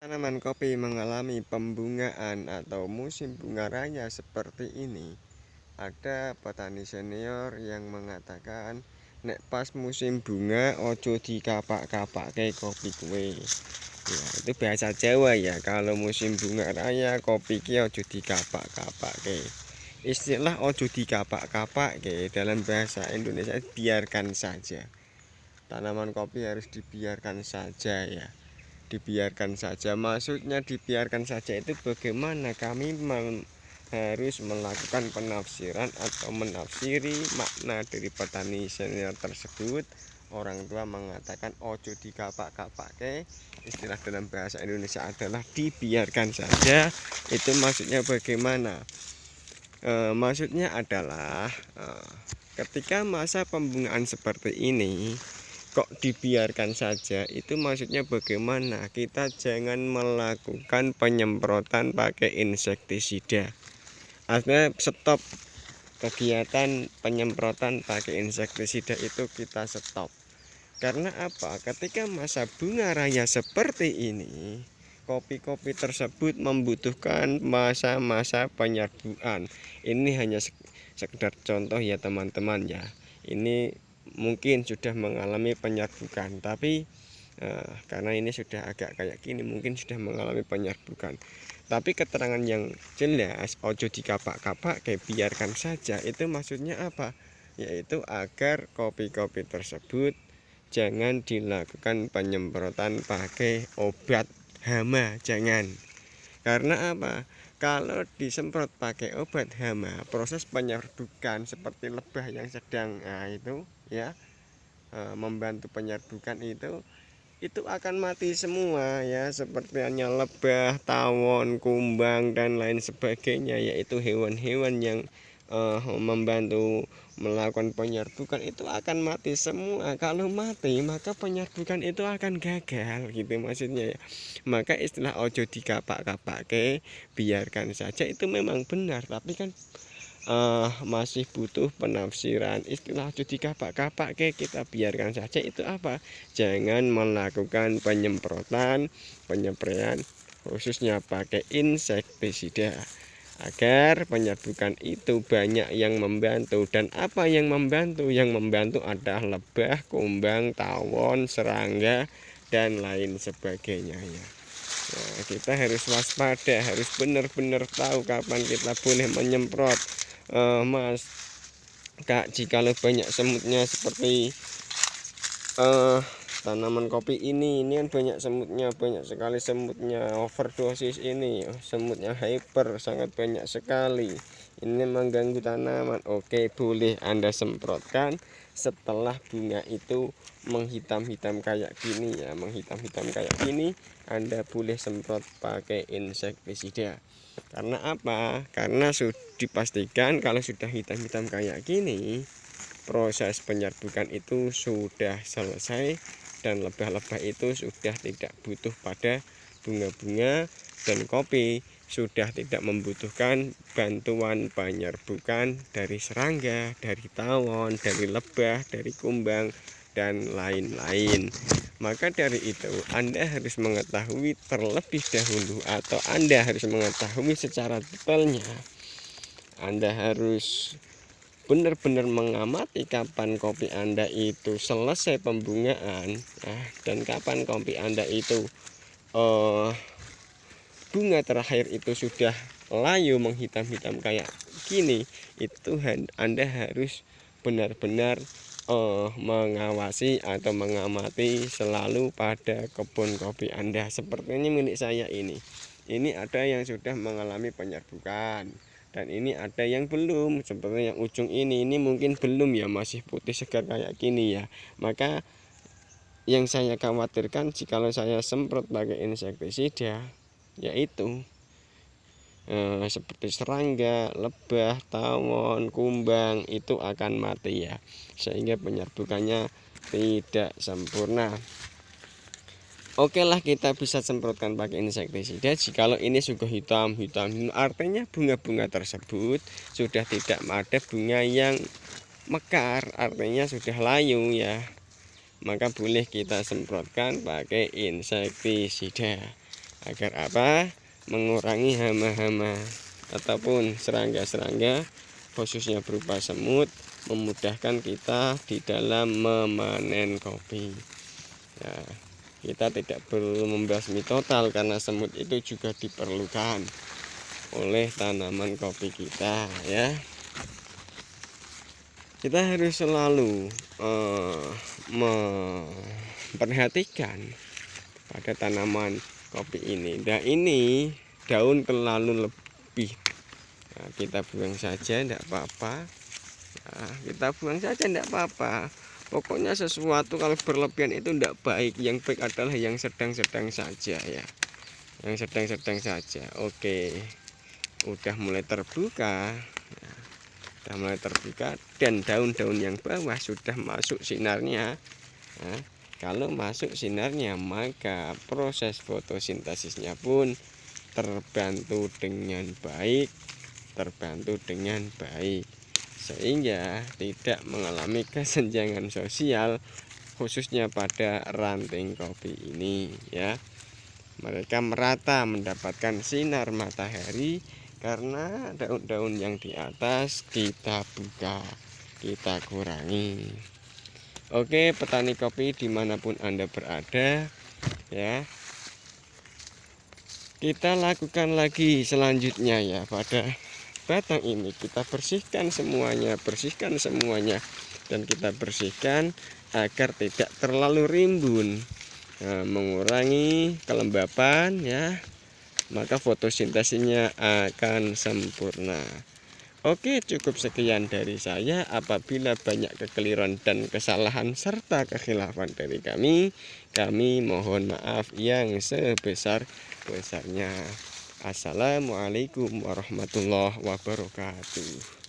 Tanaman kopi mengalami pembungaan atau musim bunga raya seperti ini. Ada petani senior yang mengatakan, nek pas musim bunga ojo dikapak-kapake kopi kue. Ya, itu bahasa Jawa ya. Kalau musim bunga raya kopi ki ojo dikapak-kapake. Istilah ojo dikapak-kapake dalam bahasa Indonesia biarkan saja. Tanaman kopi harus dibiarkan saja ya. Dibiarkan saja, maksudnya dibiarkan saja itu bagaimana kami harus melakukan penafsiran atau menafsiri makna dari petani senior tersebut. Orang tua mengatakan ojo dikapak-kapake, istilah dalam bahasa Indonesia adalah dibiarkan saja. Itu maksudnya bagaimana? Maksudnya adalah ketika masa pembungaan seperti ini kok dibiarkan saja, itu maksudnya bagaimana? Kita jangan melakukan penyemprotan pakai insektisida. Artinya stop kegiatan penyemprotan pakai insektisida, itu kita stop. Karena apa? Ketika masa bunga raya seperti ini, kopi-kopi tersebut membutuhkan masa-masa penyerbuan. Ini hanya sekedar contoh ya teman-teman ya. Ini mungkin sudah mengalami penyerbukan, tapi karena ini sudah agak kayak gini mungkin sudah mengalami penyerbukan. Tapi keterangan yang jelas ojo dikapak-kapak, kayak biarkan saja, itu maksudnya apa? Yaitu agar kopi-kopi tersebut jangan dilakukan penyemprotan pakai obat hama, jangan. Karena apa? Kalau disemprot pakai obat hama, proses penyerbukan seperti lebah yang sedang itu ya, membantu penyerbukan itu akan mati semua ya, seperti hanya lebah, tawon, kumbang dan lain sebagainya, yaitu hewan-hewan yang membantu melakukan penyerbukan itu akan mati semua. Kalau mati maka penyerbukan itu akan gagal gitu maksudnya ya. Maka istilah ojo dikapak-kapake, biarkan saja, itu memang benar, tapi kan masih butuh penafsiran. Istilah ojo dikapak-kapake, kita biarkan saja, itu apa? Jangan melakukan penyemprotan, penyepraian khususnya pakai insektisida, agar penyerbukan itu banyak yang membantu. Dan apa yang membantu? Yang membantu adalah lebah, kumbang, tawon, serangga dan lain sebagainya ya. Nah, kita harus waspada, harus benar-benar tahu kapan kita boleh menyemprot. Mas Kak, jikalau banyak semutnya seperti tanaman kopi ini kan banyak semutnya, banyak sekali semutnya, overdosis ini, semutnya hyper, sangat banyak sekali, ini mengganggu tanaman. Oke, boleh Anda semprotkan setelah bunga itu menghitam-hitam kayak gini ya, menghitam-hitam kayak gini, Anda boleh semprot pakai insektisida. Karena apa? Karena sudah dipastikan kalau sudah hitam-hitam kayak gini, proses penyerbukan itu sudah selesai dan lebah-lebah itu sudah tidak butuh pada bunga-bunga, dan kopi sudah tidak membutuhkan bantuan penyerbukan dari serangga, dari tawon, dari lebah, dari kumbang dan lain-lain. Maka dari itu Anda harus mengetahui terlebih dahulu, atau Anda harus mengetahui secara detailnya. Anda harus benar-benar mengamati kapan kopi Anda itu selesai pembungaan dan kapan kopi Anda itu bunga terakhir itu sudah layu menghitam-hitam kayak gini. Itu Anda harus benar-benar mengawasi atau mengamati selalu pada kebun kopi Anda. Seperti ini milik saya ini ada yang sudah mengalami penyerbukan, dan ini ada yang belum. Seperti yang ujung ini mungkin belum ya, masih putih segar kayak gini ya. Maka yang saya khawatirkan jikalau saya semprot pakai insektisida, yaitu seperti serangga, lebah, tawon, kumbang, itu akan mati ya, sehingga penyerbukannya tidak sempurna. Oke lah, kita bisa semprotkan pakai insektisida. Jikalau ini sudah hitam, artinya bunga-bunga tersebut sudah tidak ada bunga yang mekar, artinya sudah layu ya. Maka boleh kita semprotkan pakai insektisida. Agar apa? Mengurangi hama-hama ataupun serangga-serangga, khususnya berupa semut, memudahkan kita di dalam memanen kopi. Ya, kita tidak perlu membasmi total karena semut itu juga diperlukan oleh tanaman kopi kita, ya. Kita harus selalu memperhatikan pada tanaman kopi ini. Nah, ini daun terlalu lebih, nah, kita buang saja, tidak apa-apa. Nah, kita buang saja, tidak apa-apa. Pokoknya sesuatu kalau berlebihan itu tidak baik. Yang baik adalah yang sedang-sedang saja, ya. Yang sedang-sedang saja. Oke, udah mulai terbuka. Dan daun-daun yang bawah sudah masuk sinarnya. Nah, kalau masuk sinarnya, maka proses fotosintesisnya pun terbantu dengan baik, sehingga tidak mengalami kesenjangan sosial, khususnya pada ranting kopi ini, ya. Mereka merata mendapatkan sinar matahari karena daun-daun yang di atas kita buka, kita kurangi. Oke, petani kopi dimanapun Anda berada, ya, kita lakukan lagi selanjutnya, ya. Pada batang ini kita bersihkan semuanya, dan kita bersihkan agar tidak terlalu rimbun. Nah, mengurangi kelembapan, ya, maka fotosintesisnya akan sempurna. Oke, cukup sekian dari saya. Apabila banyak kekeliruan dan kesalahan serta kekhilafan dari kami mohon maaf yang sebesar-besarnya. Assalamualaikum warahmatullahi wabarakatuh.